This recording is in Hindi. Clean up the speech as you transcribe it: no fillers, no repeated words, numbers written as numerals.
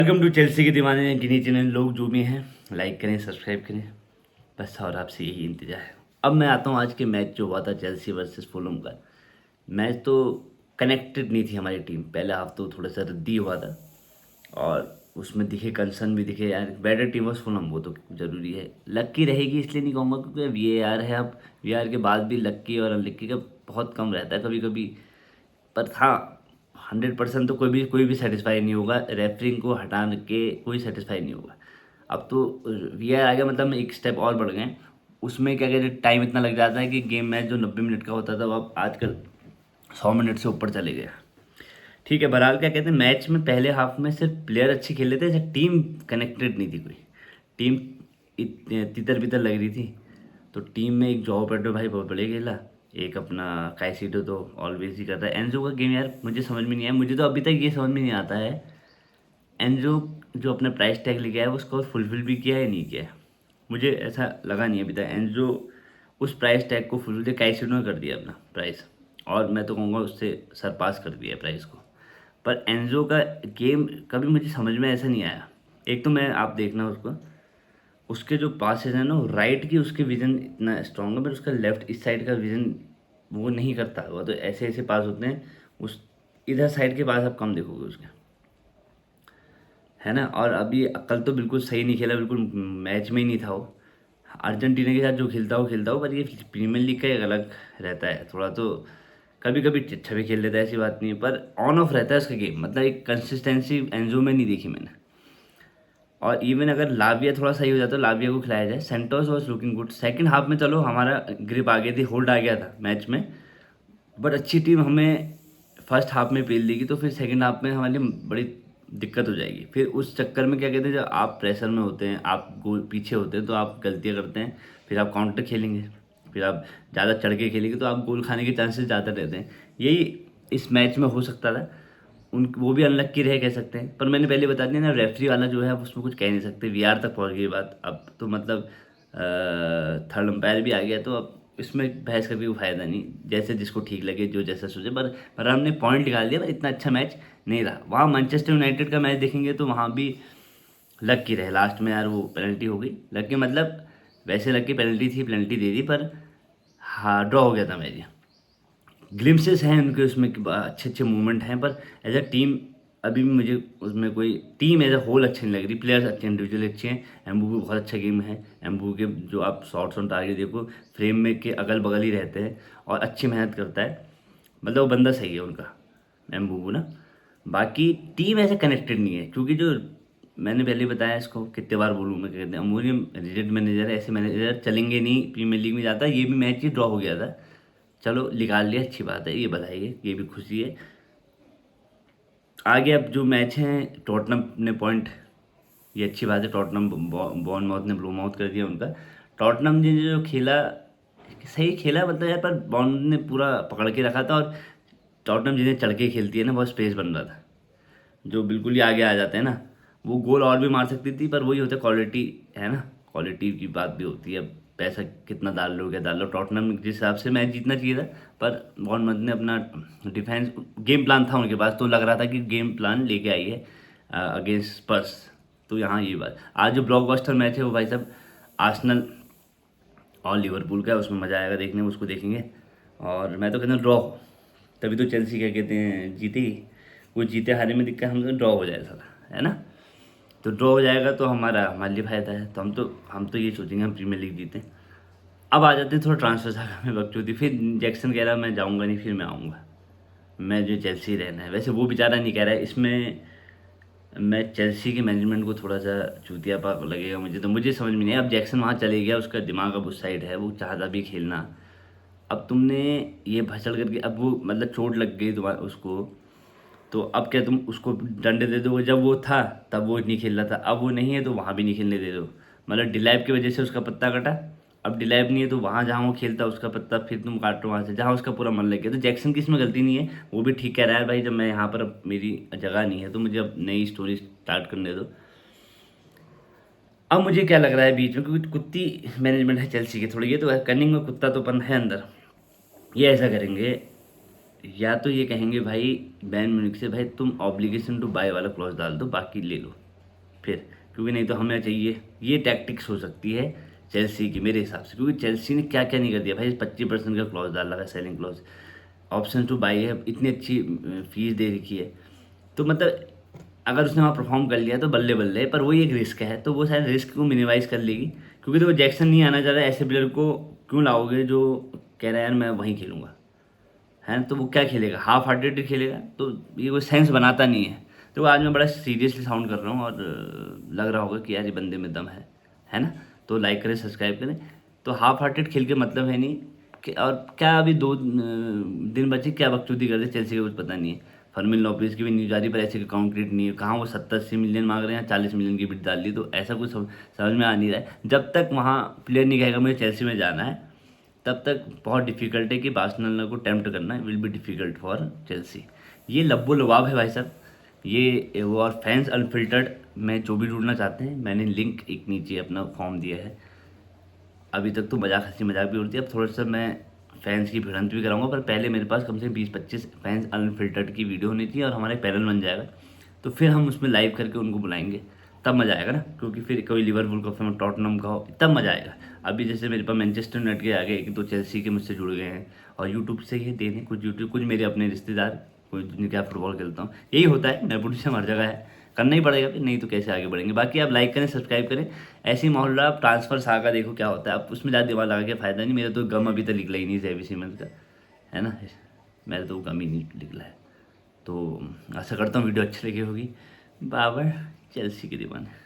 वेलकम टू चेल्सी के दीवाने गिनी चुने लोग जो भी हैं, लाइक करें, सब्सक्राइब करें, बस। और आपसे यही इंतजार है। अब मैं आता हूँ आज के मैच जो हुआ था चेल्सी वर्सेस फुलहम का। मैच तो कनेक्टेड नहीं थी हमारी टीम। पहले हाफ तो थोड़ा सा रद्दी हुआ था और उसमें दिखे कंसर्न भी दिखे यार। बेटर टीम वॉज फुलहम, वो तो ज़रूरी है। लक्की रहेगी इसलिए नहीं कहूँगा क्योंकि वीएआर है। अब वीआर के बाद भी लक्की और अनलक्की का बहुत कम रहता है कभी कभी। पर था 100% तो कोई भी सेटिस्फाई नहीं होगा। रेफरिंग को हटा के कोई सेटिस्फाई नहीं होगा। अब तो वीआर आ गया, मतलब हम एक स्टेप और बढ़ गए। उसमें क्या कहते हैं, टाइम इतना लग जाता है कि गेम मैच जो 90 मिनट का होता था वो अब आजकल 100 मिनट से ऊपर चले गए। ठीक है, बहरहाल क्या कहते हैं, मैच में पहले हाफ में सिर्फ प्लेयर अच्छे खेल रहे थे, टीम कनेक्टेड नहीं थी कोई। टीम तितर बितर लग रही थी। तो टीम में एक जॉब पेड्रो भाई बहुत बढ़िया खेला। एक अपना काइसीडो तो ऑलवेज ही करता है। एनजो का गेम यार मुझे समझ में नहीं आया। मुझे तो अभी तक ये समझ में नहीं आता है एनजो जो अपना प्राइस टैग लेके आया है उसको फुलफिल भी किया है या नहीं किया है। मुझे ऐसा लगा नहीं अभी तक एनजो उस प्राइस टैग को फुलफिल। काइसीडो ने कर दिया अपना प्राइस, और मैं तो कहूँगा उससे सरपास कर दिया प्राइस को। पर एनजो का गेम कभी मुझे समझ में ऐसा नहीं आया। एक तो मैं आप देखना उसको, उसके जो पासेस हैं ना, वो राइट की उसके विजन इतना स्ट्रांग है, पर उसका लेफ्ट इस साइड का विजन वो नहीं करता। वो तो ऐसे ऐसे पास होते हैं। उस इधर साइड के पास आप कम देखोगे उसके, है ना। और अभी कल तो बिल्कुल सही नहीं खेला, बिल्कुल मैच में ही नहीं था वो। अर्जेंटीना के साथ जो खेलता हो, पर ये प्रीमियर लीग का एक अलग रहता है थोड़ा। तो कभी कभी अच्छा भी खेल लेता है, ऐसी बात नहीं है, पर ऑन ऑफ रहता है उसका गेम। मतलब एक कंसिस्टेंसी एंजो में नहीं देखी मैंने। और इवन अगर लाविया थोड़ा सही हो जाता तो लाविया को खिलाया जाए। Santos was looking good second half में। चलो हमारा ग्रिप आ गई थी, होल्ड आ गया था मैच में। बट अच्छी टीम हमें फर्स्ट हाफ में पेल देगी तो फिर सेकंड हाफ में हमारे लिए बड़ी दिक्कत हो जाएगी। फिर उस चक्कर में क्या कहते हैं, जब आप प्रेशर में होते हैं, आप गोल पीछे होते हैं तो आप गलतियाँ करते हैं। फिर आप काउंटर खेलेंगे, फिर आप ज़्यादा चढ़ के खेलेंगे तो आप गोल खाने के चांसेस ज़्यादा रहते हैं। यही इस मैच में हो सकता था। उन वो भी अनलक्की रहे कह सकते हैं। पर मैंने पहले बता दिया ना, रेफरी वाला जो है आप उसमें कुछ कह नहीं सकते। वीआर तक पहुंच गई बात। अब तो मतलब थर्ड अंपायर भी आ गया तो अब इसमें बहस करके कोई फायदा नहीं। जैसे जिसको ठीक लगे, जो जैसा सोचे। पर हमने पॉइंट निकाल दिया। पर इतना अच्छा मैच नहीं रहा। वहाँ मैनचेस्टर यूनाइटेड का मैच देखेंगे तो वहाँ भी लक की रहे। लास्ट में यार वो पेनल्टी हो गई। लक की मतलब वैसे लक की पेनल्टी थी, पेनल्टी दे दी, पर हाँ ड्रॉ हो गया था मैच। ग्लिम्सेस हैं उनके उसमें कि अच्छे अच्छे मूवमेंट हैं, पर एज अ टीम अभी भी मुझे उसमें कोई टीम एज अ होल अच्छी नहीं लग रही। प्लेयर्स अच्छे, इंडिविजुअल अच्छे हैं। एम्बू भी बहुत अच्छा गेम है। एम्बू के जो आप शॉट्स ऑन टारगेट देखो, फ्रेम में के अगल बगल ही रहते हैं और अच्छी मेहनत करता है। मतलब वो बंदा सही है उनका, एम्बू ना। बाकी टीम ऐसे कनेक्टेड नहीं है क्योंकि जो मैंने पहले बताया, इसको कितने बार बोलूँ मैं, कहते हैं अमूरी रिजेक्ट मैनेजर है। ऐसे मैनेजर चलेंगे नहीं प्रीमियर लीग में जाता। ये भी मैच ही ड्रॉ हो गया था। चलो निकाल लिया, अच्छी बात है, ये बधाई है, ये भी खुशी है। आगे अब जो मैच हैं, टॉटनम ने पॉइंट, ये अच्छी बात है। टॉटनम बॉर्नमाउथ ने ब्लू माउथ कर दिया उनका। टॉटनम ने जो खेला सही खेला, मतलब यार, पर बॉर्न ने पूरा पकड़ के रखा था। और टॉटनम जिन्हें चढ़ के खेलती है ना, बहुत स्पेस बन रहा था। जो बिल्कुल ही आगे आ जाते हैं ना, वो गोल और भी मार सकती थी। पर वही होता है, क्वालिटी है ना, क्वालिटी की बात भी होती है। पैसा कितना डाल लो, क्या डाल लो। टॉटनहम जिस हिसाब से मैच जीतना चाहिए था, पर बॉर्नमथ ने अपना डिफेंस गेम प्लान था उनके पास, तो लग रहा था कि गेम प्लान लेके आई है अगेंस्ट स्पर्स। तो यहाँ ये बात, आज जो ब्लॉकबस्टर मैच है वो भाई साहब आर्सेनल और लिवरपूल का है। उसमें मज़ा आएगा देखने में, उसको देखेंगे। और मैं तो कहता हूँ ड्रॉ, तभी तो चेल्सी क्या कहते हैं जीतेगी। वो जीते हारे में दिक्कत, हम तो ड्रॉ हो जाए सारा, है ना। तो ड्रॉ हो जाएगा तो हमारे लिए फायदा है। तो हम तो ये सोचेंगे हम प्रीमियर लीग जीतें। अब आ जाते हैं थोड़ा ट्रांसफर सागा में वक्त होती। फिर जैक्सन कह रहा मैं जाऊँगा नहीं, फिर मैं आऊँगा। मैं जो चेल्सी रहना है, वैसे वो बेचारा नहीं कह रहा है इसमें। मैं चेल्सी के मैनेजमेंट को थोड़ा सा चूतियापा लगेगा मुझे। तो मुझे समझ में नहीं आया। अब जैक्सन वहाँ चले गया, उसका दिमाग अब उस साइड है, वो चाहता भी खेलना। अब तुमने ये भसड़ करके, अब वो मतलब चोट लग गई तुम्हारा उसको, तो अब क्या तुम उसको डंडे दे दोगे। जब वो था तब वो नहीं खेल रहा था, अब वो नहीं है तो वहाँ भी नहीं खेलने दे दो। मतलब डिलैप की वजह से उसका पत्ता कटा। अब डिलैप नहीं है तो वहाँ जहाँ वो खेलता उसका पत्ता फिर तुम काटो वहाँ से जहाँ उसका पूरा मन लग गया। तो जैक्सन की इसमें गलती नहीं है, वो भी ठीक कह रहा है भाई, जब मैं यहाँ पर अब मेरी जगह नहीं है तो मुझे अब नई स्टोरी स्टार्ट करने दो। अब मुझे क्या लग रहा है बीच में, क्योंकि कुत्ती मैनेजमेंट है चेल्सी की थोड़ी, ये तो कनिंग में कुत्ता तो पन है अंदर। ये ऐसा करेंगे, या तो ये कहेंगे भाई बैन म्यूनिख से, भाई तुम ऑब्लिगेशन टू बाय वाला क्लॉज डाल दो, बाकी ले लो। फिर, क्योंकि नहीं तो हमें चाहिए, ये टैक्टिक्स हो सकती है चेल्सी की मेरे हिसाब से, क्योंकि चेल्सी ने क्या क्या नहीं कर दिया भाई। 25% का क्लॉज डाल रखा है, selling clause, option two by है, इतनी अच्छी फीस दे रखी है। तो मतलब अगर उसने वहाँ परफॉर्म कर लिया तो बल्ले बल्ले, पर वही एक रिस्क है, तो वो शायद रिस्क को मिनिमाइज़ कर लेगी। क्योंकि तो जैक्सन नहीं आना चाह रहा है, ऐसे प्लेयर को क्यों लाओगे जो कह रहा है यार मैं वहीं खेलूँगा, है? तो वो क्या खेलेगा, हाफ हार्टेड खेलेगा, तो ये कोई सेंस बनाता नहीं है। तो आज मैं बड़ा सीरियसली साउंड कर रहा हूँ, और लग रहा होगा कि यार ये बंदे में दम है ना? तो लाइक करें, सब्सक्राइब करें। तो हाफ हार्टेड खेल के मतलब है नहीं कि, और क्या अभी 2 दिन बचे, क्या बकचोदी कर दे चेल्सी का कुछ पता नहीं है। फर्मिन लॉपेज की भी न्यूज आ रही, पर ऐसे कंक्रीट नहीं है, कहाँ वो 70-80 मिलियन मांग रहे हैं, 40 मिलियन की बिड डाल दी, तो ऐसा कुछ समझ में आ नहीं रहा है। जब तक वहाँ प्लेयर नहीं कहेगा मुझे चेल्सी में जाना है, तब तक बहुत डिफ़िकल्ट है कि बार्सिलोना को टेम्प्ट करना will be difficult for Chelsea. ये लब्बो लुबाब है भाई साहब, ये वो। और फैंस अनफिल्टर्ड में जो भी ढूंढना चाहते हैं, मैंने लिंक एक नीचे अपना फॉर्म दिया है। अभी तक तो मजाक, हंसी मजाक भी होती है, अब थोड़ा सा मैं फैंस की भिड़ंत भी कराऊंगा, पर पहले मेरे पास कम से कम 20-25 फैंस अनफिल्टर्ड की वीडियो होनी चाहिए, और हमारा एक पैनल बन जाएगा, तो फिर हम उसमें लाइव करके उनको बुलाएंगे, तब मज़ा आएगा ना। क्योंकि फिर कोई लिवरपूल का फिर टॉटनम का हो, तब मज़ा आएगा। अभी जैसे मेरे पास मैनचेस्टर यूनाइटेड के आ गए, एक तो चेल्सी के मुझसे जुड़ गए हैं, और यूट्यूब से ही देने कुछ, यूट्यूब कुछ मेरे अपने रिश्तेदार, कोई जिनके फुटबॉल खेलता हूँ, यही होता है, नेपोटिज्म हर जगह है, करना ही पड़ेगा फिर, नहीं तो कैसे आगे बढ़ेंगे। बाकी आप लाइक करें, सब्सक्राइब करें। ऐसी मोहल्ला आप ट्रांसफर सागा देखो क्या होता है, आप उसमें ज़्यादा दिमाग लगा के फ़ायदा नहीं। मेरा तो गम अभी तक निकला ही नहीं जेवी सीमेंस का, है ना? मेरा तो गम ही नहीं निकला है। तो आशा करता हूँ वीडियो अच्छी लगी होगी। बाबर चेल्सी के दीवाने।